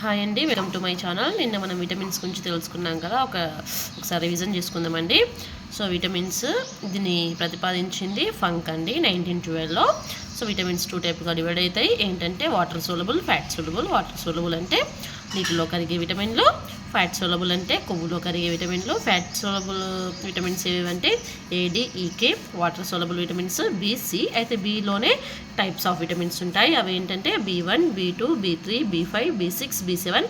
Hi అండి, welcome to my channel. నిన్న మనం విటమిన్స్ గురించి తెలుసుకున్నాం కదా, ఒకసారి రివిజన్ చేసుకుందామండి. సో విటమిన్స్ దీన్ని ప్రతిపాదించింది ఫంక్ అండి 1912లో. సో విటమిన్స్ 2 టైప్గా డివైడ్ అవుతాయి. ఏంటంటే water soluble, fat soluble. Water soluble అంటే నీటిలో కరిగే విటమిన్లు, ఫ్యాట్ సోలబుల్ అంటే కొవ్వులో కరిగే విటమిన్లు. ఫ్యాట్ సోలబుల్ విటమిన్స్ ఏవంటే ADEK. Water soluble vitamins BC. అయితే బిలోనే టైప్స్ ఆఫ్ విటమిన్స్ ఉంటాయి. అవి ఏంటంటే B1, B2, B3, B5, B6, B7,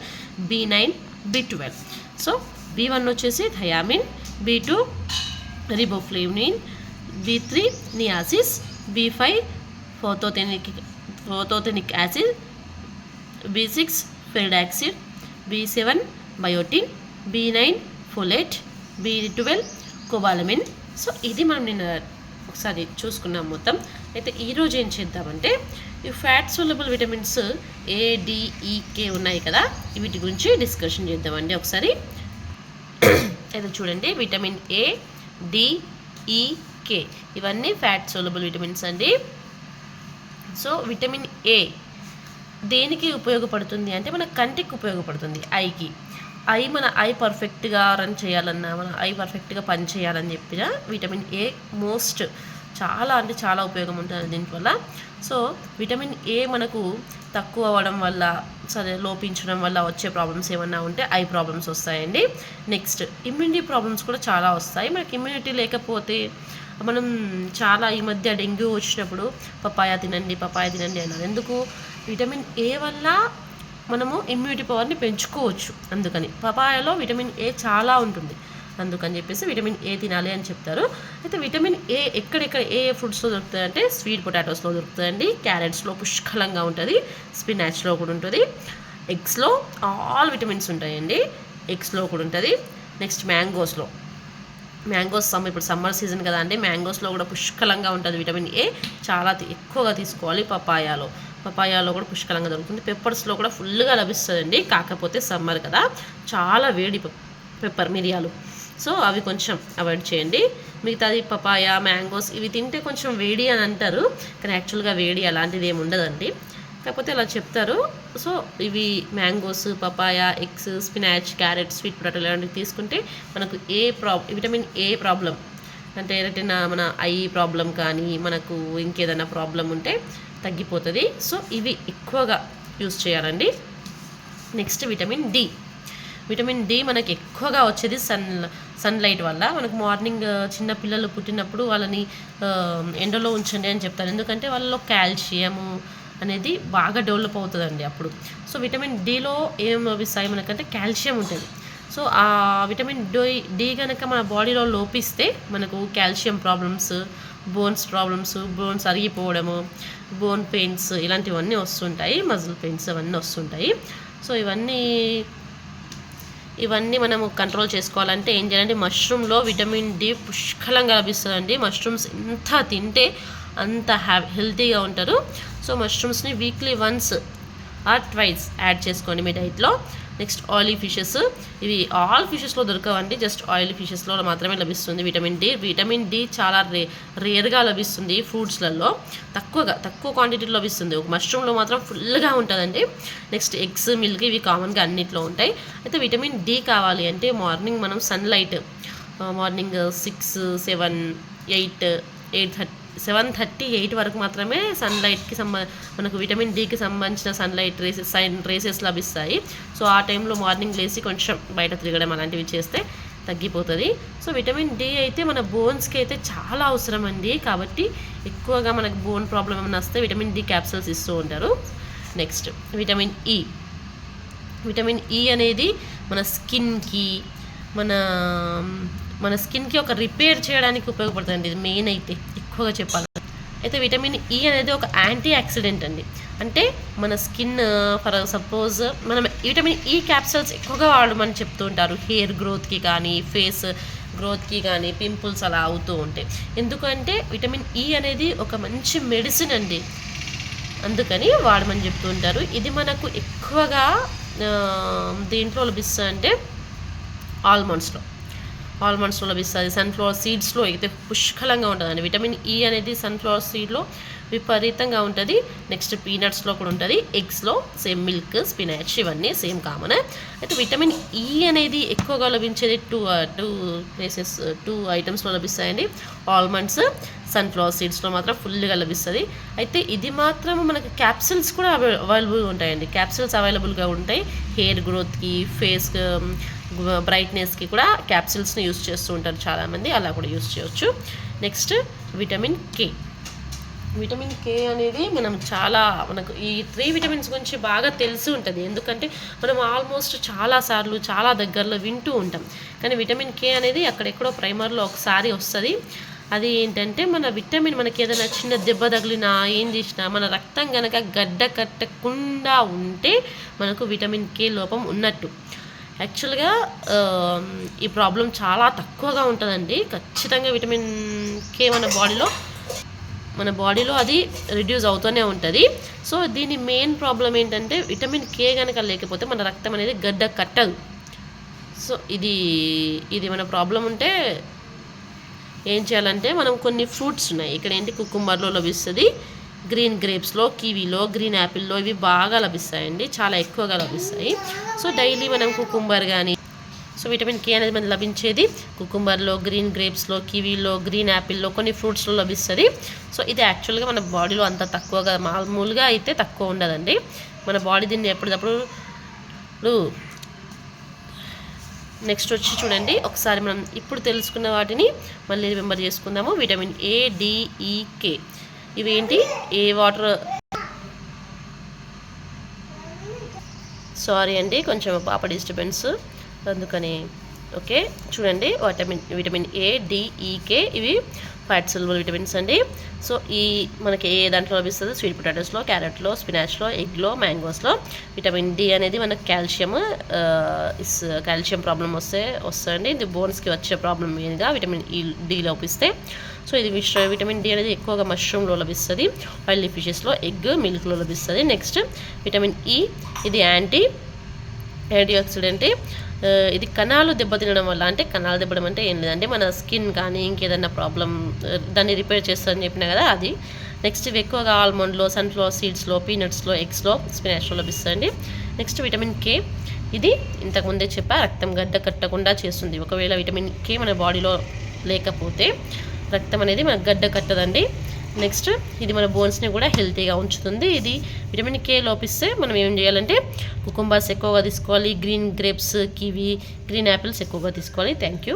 B9, B12. So B1 వచ్చేసి thiamine, B2 riboflavin, B3 niacin, B5 pantothenic acid, B6 pyridoxine, B7 biotin, B9 folate, B12 cobalamin. So ఇది మనం నిన్న ఒకసారి చూసుకున్నాం మొత్తం. అయితే ఈరోజు ఏం చేద్దామంటే ఈ ఫ్యాట్ సోలబుల్ విటమిన్స్ ADEK ఉన్నాయి కదా, వీటి గురించి డిస్కషన్ చేద్దామండి ఒకసారి. అయితే చూడండి, విటమిన్ ADEK ఇవన్నీ ఫ్యాట్ సోలబుల్ విటమిన్స్ అండి. సో విటమిన్ A దేనికి ఉపయోగపడుతుంది అంటే మన కంటికి ఉపయోగపడుతుంది, ఐకి. మన ఐ పర్ఫెక్ట్గా రన్ చేయాలన్నా, మన ఐ పర్ఫెక్ట్గా పని చేయాలని చెప్పిన విటమిన్ A మోస్ట్ చాలా ఉపయోగం ఉంటుంది దీనివల్ల. సో విటమిన్ A మనకు తక్కువ అవ్వడం వల్ల, లోపించడం వల్ల వచ్చే ప్రాబ్లమ్స్ ఏమన్నా ఉంటే ఐ ప్రాబ్లమ్స్ వస్తాయండి. నెక్స్ట్ ఇమ్యూనిటీ ప్రాబ్లమ్స్ కూడా చాలా వస్తాయి. మనకి ఇమ్యూనిటీ లేకపోతే మనం చాలా ఈ మధ్య డెంగ్యూ వచ్చినప్పుడు పపాయ తినండి అన్నారు. ఎందుకు? విటమిన్ A వల్ల మనము ఇమ్యూనిటీ పవర్ని పెంచుకోవచ్చు. అందుకని పపాయలో విటమిన్ A చాలా ఉంటుంది. అందుకని చెప్పేసి విటమిన్ A తినాలి అని చెప్తారు. అయితే విటమిన్ A ఎక్కడెక్కడ ఏ ఫ్రూట్స్లో దొరుకుతుంది అంటే స్వీట్ పొటాటోస్లో దొరుకుతుందండి, క్యారెట్స్లో పుష్కలంగా ఉంటుంది, స్పినాచ్లో కూడా ఉంటుంది, ఎగ్స్లో ఆల్ విటమిన్స్ ఉంటాయండి, ఎగ్స్లో కూడా ఉంటుంది. నెక్స్ట్ మ్యాంగోస్ ఇప్పుడు సమ్మర్ సీజన్ కదా అండి, మ్యాంగోస్లో కూడా పుష్కలంగా ఉంటుంది విటమిన్ A. చాలా ఎక్కువగా తీసుకోవాలి. పపాయాలో కూడా పుష్కలంగా దొరుకుతుంది. పెప్పర్స్లో కూడా ఫుల్గా లభిస్తుందండి. కాకపోతే సమ్మర్ కదా, చాలా వేడి మిరియాలు. సో అవి కొంచెం అవాయిడ్ చేయండి. మిగతాది పపాయ, మ్యాంగోస్ ఇవి తింటే కొంచెం వేడి అని అంటారు, కానీ యాక్చువల్గా వేడి అలాంటిది ఏమి ఉండదండి, కాకపోతే అలా చెప్తారు. సో ఇవి mangoes, papaya, eggs, spinach, carrot, sweet potato ఇలాంటివి తీసుకుంటే మనకు విటమిన్ A ప్రాబ్లం అంటే రెటినా, మన ఐ ప్రాబ్లం కానీ మనకు ఇంకేదైనా ప్రాబ్లం ఉంటే తగ్గిపోతుంది. సో ఇవి ఎక్కువగా యూజ్ చేయాలండి. నెక్స్ట్ విటమిన్ D మనకి ఎక్కువగా వచ్చేది సన్లైట్ వల్ల. మనకు మార్నింగ్ చిన్న పిల్లలు పుట్టినప్పుడు వాళ్ళని ఎండలో ఉంచండి అని చెప్తారు, ఎందుకంటే వాళ్ళలో కాల్షియము అనేది బాగా డెవలప్ అవుతుందండి అప్పుడు. సో విటమిన్ Dలో ఏం లభిస్తాయి మనకంటే కాల్షియం ఉంటుంది. సో ఆ విటమిన్ D కనుక మన బాడీలో లోపిస్తే మనకు కాల్షియం ప్రాబ్లమ్స్, బోన్స్ అరిగిపోవడము, బోన్ పెయిన్స్ ఇలాంటివన్నీ వస్తుంటాయి, మజిల్ పెయిన్స్ అవన్నీ వస్తుంటాయి. సో ఇవన్నీ మనము కంట్రోల్ చేసుకోవాలంటే ఏం చేయాలంటే మష్రూమ్లో విటమిన్ D పుష్కలంగా లభిస్తుందండి. మష్రూమ్స్ ఎంత తింటే అంత హెల్తీగా ఉంటారు. సో మష్రూమ్స్ని weekly once or twice add చేసుకోండి మీ డైట్లో. నెక్స్ట్ ఆయిలీ ఫిషెస్, ఇవి ఆల్ ఫిషెస్లో దొరకవండి, జస్ట్ ఆయిలీ ఫిషెస్లో మాత్రమే లభిస్తుంది విటమిన్ D చాలా రేర్గా లభిస్తుంది. ఫ్రూట్స్లలో తక్కువ క్వాంటిటీలో లభిస్తుంది. ఒక మష్రూమ్లో మాత్రం ఫుల్గా ఉంటుందండి. నెక్స్ట్ ఎగ్స్, మిల్క్ ఇవి కామన్గా అన్నిట్లో ఉంటాయి. అయితే విటమిన్ D కావాలి అంటే మార్నింగ్ మనం సన్లైట్ మార్నింగ్ 6, 7, 8, 7:30, 8 వరకు మాత్రమే సన్లైట్కి మనకు విటమిన్ Dకి సంబంధించిన సన్లైట్ రేసెస్ లభిస్తాయి. సో ఆ టైంలో మార్నింగ్ లేసి కొంచెం బయట తిరగడం అలాంటివి చేస్తే తగ్గిపోతుంది. సో విటమిన్ D అయితే మన బోన్స్కి అయితే చాలా అవసరం అండి. కాబట్టి ఎక్కువగా మనకు బోన్ ప్రాబ్లం ఏమైనా వస్తే విటమిన్ D క్యాప్సూల్స్ ఇస్తూ ఉంటారు. నెక్స్ట్ విటమిన్ E అనేది మన స్కిన్కి ఒక రిపేర్ చేయడానికి ఉపయోగపడుతుంది. ఇది మెయిన్ అయితే ఎక్కువగా చెప్పాలి. అయితే విటమిన్ E అనేది ఒక యాంటీ ఆక్సిడెంట్ అండి. అంటే మన స్కిన్ ఫర్ సపోజ్ మనం విటమిన్ E క్యాప్సూల్స్ ఎక్కువగా వాడమని చెప్తూ ఉంటారు. హెయిర్ గ్రోత్కి కానీ, ఫేస్ గ్రోత్కి కానీ, పింపుల్స్ అలా అవుతూ ఉంటాయి. ఎందుకంటే విటమిన్ E అనేది ఒక మంచి మెడిసిన్ అండి, అందుకని వాడమని చెప్తూ ఉంటారు. ఇది మనకు ఎక్కువగా దేంట్లో లభిస్తుంది అంటే ఆల్మండ్స్లో లభిస్తుంది. సన్ఫ్లవర్ సీడ్స్లో అయితే పుష్కలంగా ఉంటుందండి. విటమిన్ E అనేది సన్ఫ్లవర్ సీడ్లో విపరీతంగా ఉంటుంది. నెక్స్ట్ పీనట్స్లో కూడా ఉంటుంది, ఎగ్స్లో సేమ్ మిల్క్, స్పినాచ్ ఇవన్నీ సేమ్ కామన్. అయితే విటమిన్ ఈ అనేది ఎక్కువగా లభించేది టూ ఐటమ్స్లో లభిస్తాయండి. ఆల్మండ్స్, సన్ఫ్లవర్ సీడ్స్లో మాత్రం ఫుల్గా లభిస్తుంది. అయితే ఇది మాత్రం మనకి క్యాప్సిల్స్ కూడా అవైలబుల్గా ఉంటాయండి. క్యాప్సిల్స్ అవైలబుల్గా ఉంటాయి. హెయిర్ గ్రోత్కి, ఫేస్ బ్రైట్నెస్కి కూడా క్యాప్సిల్స్ని యూస్ చేస్తూ ఉంటారు చాలామంది, అలా కూడా యూస్ చేయొచ్చు. Next vitamin K. Vitamin K అనేది మనకు ఈ 3 విటమిన్స్ గురించి బాగా తెలిసి ఉంటుంది. ఎందుకంటే మనం ఆల్మోస్ట్ చాలాసార్లు చాలా దగ్గరలో వింటూ ఉంటాం. కానీ విటమిన్ కే అనేది అక్కడెక్కడో ప్రైమర్లో ఒకసారి వస్తుంది. అది ఏంటంటే మనకి ఏదైనా చిన్న దెబ్బ తగిలినా ఏం చేసినా మన రక్తం కనుక గడ్డ కట్టకుండా ఉంటే మనకు విటమిన్ కే లోపం ఉన్నట్టు. యాక్చువల్గా ఈ ప్రాబ్లం చాలా తక్కువగా ఉంటుందండి. ఖచ్చితంగా విటమిన్ కే మన బాడీలో అది రిడ్యూస్ అవుతూనే ఉంటుంది. సో దీని మెయిన్ ప్రాబ్లం ఏంటంటే విటమిన్ కే కనుక లేకపోతే మన రక్తం అనేది గడ్డ కట్టదు. సో ఇది మన ప్రాబ్లం ఉంటే ఏం చేయాలంటే మనం కొన్ని ఫ్రూట్స్ ఉన్నాయి. ఇక్కడ ఏంటి కుకుంబర్లో లభిస్తుంది, గ్రీన్ గ్రేప్స్లో, కివీలో, గ్రీన్ యాపిల్లో ఇవి బాగా లభిస్తాయండి, చాలా ఎక్కువగా లభిస్తాయి. సో డైలీ మనం కుకుంబర్ కానీ, సో విటమిన్ కే అనేది మనకు లభించేది కుకుంబర్లో, గ్రీన్ గ్రేప్స్లో, కివీలో, గ్రీన్ యాపిల్లో, కొన్ని ఫ్రూట్స్లో లభిస్తుంది. సో ఇది యాక్చువల్గా మన బాడీలో అంత తక్కువగా మామూలుగా అయితే తక్కువ ఉండదండి. మన బాడీ దీన్ని ఎప్పటికప్పుడు. నెక్స్ట్ వచ్చి చూడండి, ఒకసారి మనం ఇప్పుడు తెలుసుకున్న వాటిని మళ్ళీ రిమెంబర్ చేసుకుందాము. విటమిన్ ఏ, డి, ఈ, కే ఇవేంటి? సారీ అండి, కొంచెం పాప డిస్టర్బెన్స్ అందుకని. ఓకే, చూడండి, విటమిన్ ఏ, డి, ఈ, కే ఇవి ఫ్యాట్ సోల్యుబుల్ విటమిన్స్ అండి. సో మనకి ఏ దాంట్లో లభిస్తుంది? స్వీట్ పొటాటోస్లో, క్యారెట్లో, స్పినాచ్లో, ఎగ్లో, మ్యాంగోస్లో. విటమిన్ డి అనేది మనకు కాల్షియం ప్రాబ్లం వస్తుందండి. ఇది బోన్స్కి వచ్చే ప్రాబ్లం మెయిన్గా విటమిన్ డి లోపిస్తే. సో ఇది విటమిన్ డి అనేది ఎక్కువగా మష్రూమ్లో లభిస్తుంది, ఆయిల్ ఫిషెస్లో, ఎగ్, మిల్క్లో లభిస్తుంది. నెక్స్ట్ విటమిన్ ఈ, ఇది యాంటీ ఆక్సిడెంట్. ఇది కణాలు దెబ్బతినడం వల్ల, అంటే కణాలు దెబ్బడం అంటే ఏం లేదంటే మన స్కిన్ కానీ ఇంకేదన్నా ప్రాబ్లం దాన్ని రిపేర్ చేస్తుందని చెప్పినా కదా అది. నెక్స్ట్ ఇవి ఎక్కువగా ఆల్మండ్లో, సన్ఫ్లవర్ సీడ్స్లో, పీనట్స్లో, ఎగ్స్లో, స్పినాచ్లో లభిస్తుంది. నెక్స్ట్ విటమిన్ కే, ఇది ఇంతకుముందే చెప్పా, రక్తం గడ్డ కట్టకుండా చేస్తుంది. ఒకవేళ విటమిన్ కే మన బాడీలో లేకపోతే రక్తం అనేది మనకు గడ్డ కట్టదండి. నెక్స్ట్ ఇది మన బోన్స్ని కూడా హెల్తీగా ఉంచుతుంది. ఇది విటమిన్ కే లోపిస్తే మనం ఏం చేయాలంటే కుకుంబర్స్ ఎక్కువగా తీసుకోవాలి, green grapes, kiwi, green apples ఎక్కువగా తీసుకోవాలి. Thank you.